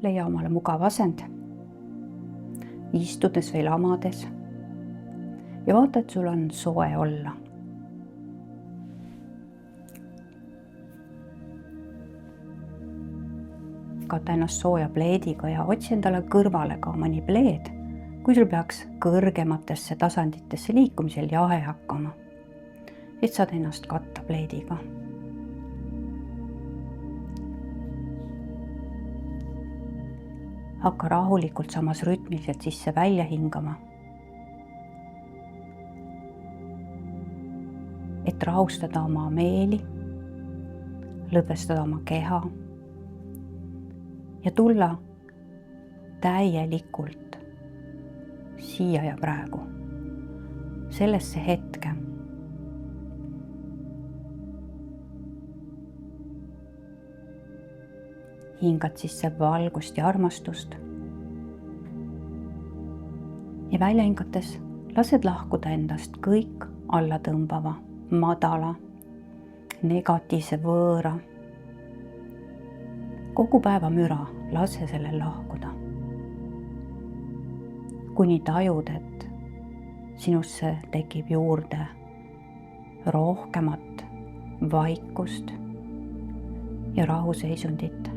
leia omale mugav asend, istudes või lamades ja vaata, et sul on soe olla. Kata ennast sooja pleediga ja otsi endale kõrvale ka mõni pleed, kui sul peaks kõrgematesse tasanditesse liikumisel jahe hakkama, et saad ennast katta pleediga. Hakka rahulikult samas rütmiliselt sisse-välja hingama, et rahustada oma meeli, lõdvestada oma keha ja tulla täielikult siia ja praegu, sellesse hetke. Hingad sisse valgust ja armastust ja välja hingates lased lahkuda endast kõik allatõmbava, madala, negatiivse võõra. Kogu päeva müra lase sellel lahkuda. Kuni tajud, et sinusse tekib juurde rohkemat vaikust ja rahuseisundit.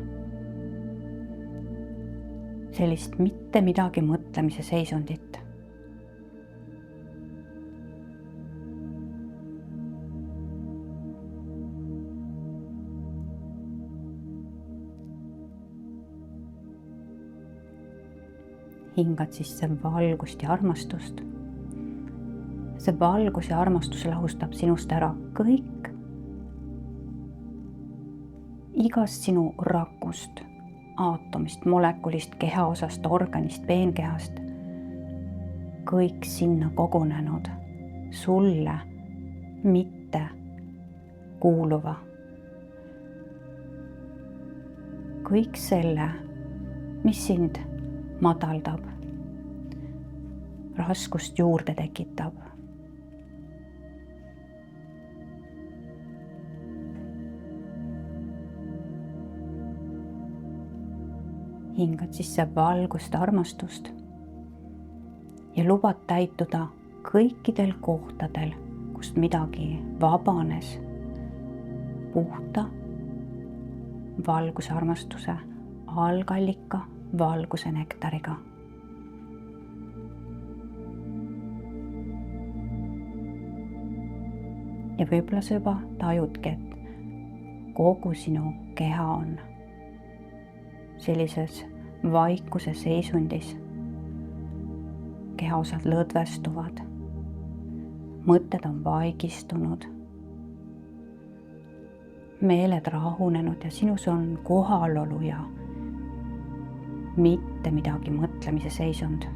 Sellist mitte midagi mõtlemise seisundit. Hingad sisse valgust ja armastust. See valgus ja armastus lahustab sinust ära kõik, igast sinu rakust, aatomist, molekulist, kehaosast, organist, peenkehast, kõik sinna kogunenud, sulle mitte kuuluva. Kõik selle, mis sind madaldab, raskust juurde tekitab. Hingad sisse valgust, armastust ja lubad täituda kõikidel kohtadel, kust midagi vabanes puhta valguse, armastuse, algallika, valguse nektariga. Ja võib-olla sa juba tajudki, et kogu sinu keha on sellises vaikuse seisundis. Kehaosad lõdvestuvad, mõtted on vaigistunud, meeled rahunenud ja sinus on kohalolu ja mitte midagi mõtlemise seisund.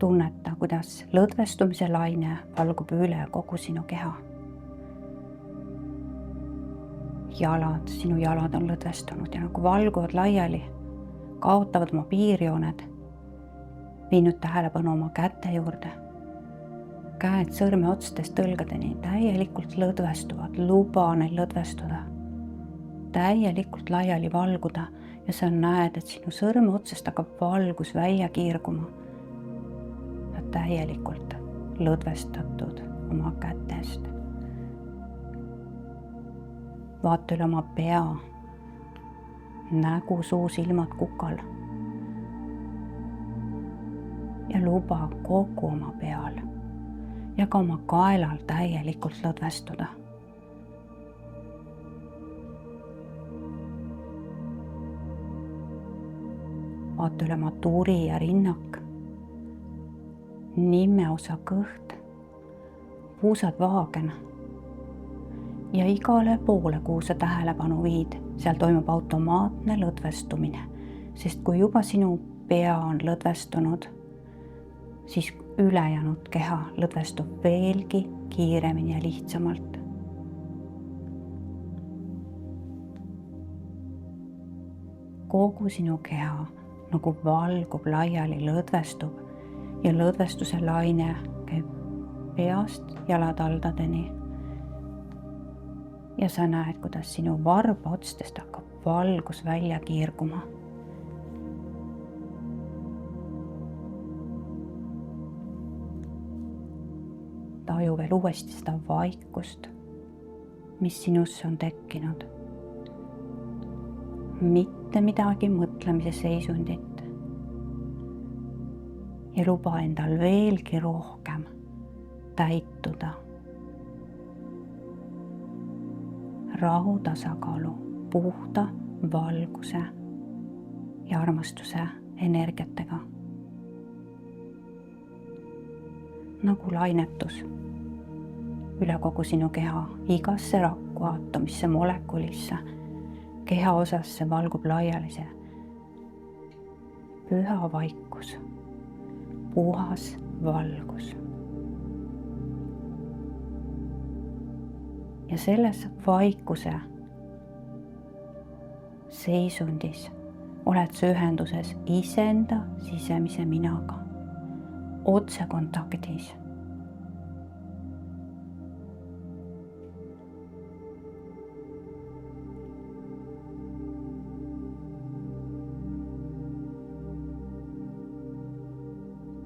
Tunneta, kuidas lõdvestumise laine valgub üle kogu sinu keha. Sinu jalad on lõdvestunud ja nagu valguvad laiali, kaotavad oma piirjooned. Vii nüüd tähelepanu oma käte juurde. Käed sõrmeotstest õlgadeni täielikult lõdvestuvad, luba neil lõdvestuda. Täielikult laiali valguda ja sa näed, et sinu sõrmeotsest hakkab valgus välja kiirguma. Täielikult lõdvestatud oma kätest. Vaata üle oma pea, nägu, suu, silmad, kukal. Ja luba kogu oma peal ja ka oma kaelal täielikult lõdvestuda. Vaata üle oma turi ja rinnak, nimeosa kõht, puusad vaagena ja igale poole, kuhu sa tähelepanu viid, seal toimub automaatne lõdvestumine, sest kui juba sinu pea on lõdvestunud, siis ülejäänud keha lõdvestub veelgi kiiremini ja lihtsamalt. Kogu sinu keha nagu valgub laiali, lõdvestub ja lõdvestuse laine käib peast jalataldadeni. Ja sa näed, kuidas sinu varbaotstest hakkab valgus välja kiirguma. Taju veel uuesti seda vaikust, mis sinusse on tekkinud. Mitte midagi mõtlemise seisundit. Ja luba endal veelgi rohkem täituda. Rahu, tasakaalu, puhta valguse ja armastuse energiatega. Nagu lainetus üle kogu sinu keha, igasse rakku, aatomisse, molekulisse, keha osasse valgub laiali see püha vaikus, puhas valgus. Ja selles vaikuse seisundis oled sa ühenduses iseenda sisemise minaga, otsekontaktis.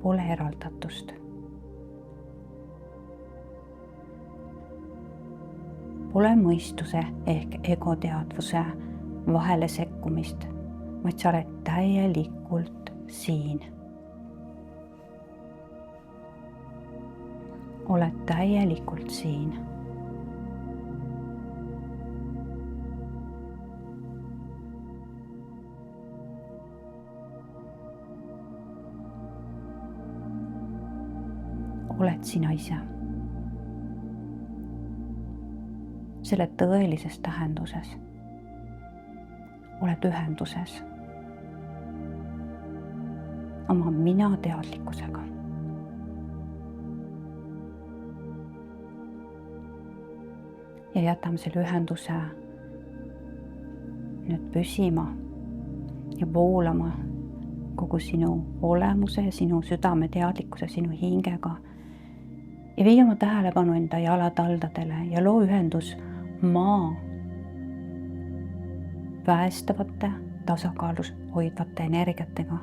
Pole eraldatust. Pole mõistuse ehk egoteadvuse vahele sekkumist, vaid sa oled täielikult siin. Oled täielikult siin. Oled sina ise. Selle tõelises tähenduses oled ühenduses oma mina teadlikkusega. Ja jätame selle ühenduse nüüd püsima ja voolama kogu sinu olemuse, sinu südame teadlikkuse, sinu hingega. Ja vii oma tähelepanu enda jalataldadele ja loo ühendus maa päästavate, tasakaalus hoidvate energiatega,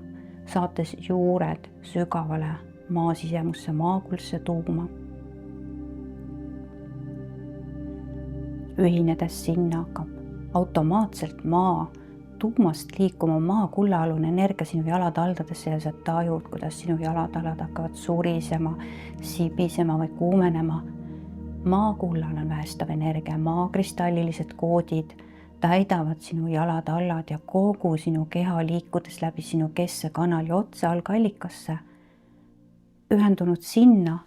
saates juured sügavale maa sisemusse, maakuldse tuuma. Ühinedes sinna hakkab automaatselt maa tuumast liikuma maa kullaalune energia sinu jalataldadesse ja sa tajud, kuidas sinu jalatallad hakkavad surisema, sibisema või kuumenema. Maa kullal on väestav energia, maa kristallilised koodid täidavad sinu jalatallad ja kogu sinu keha liikudes läbi sinu kesse kanali otse algallikasse. Ühendunud sinna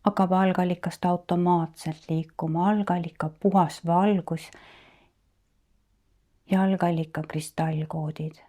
hakkab algallikast automaatselt liikuma algallika puhas valgus ja algallika kristallkoodid.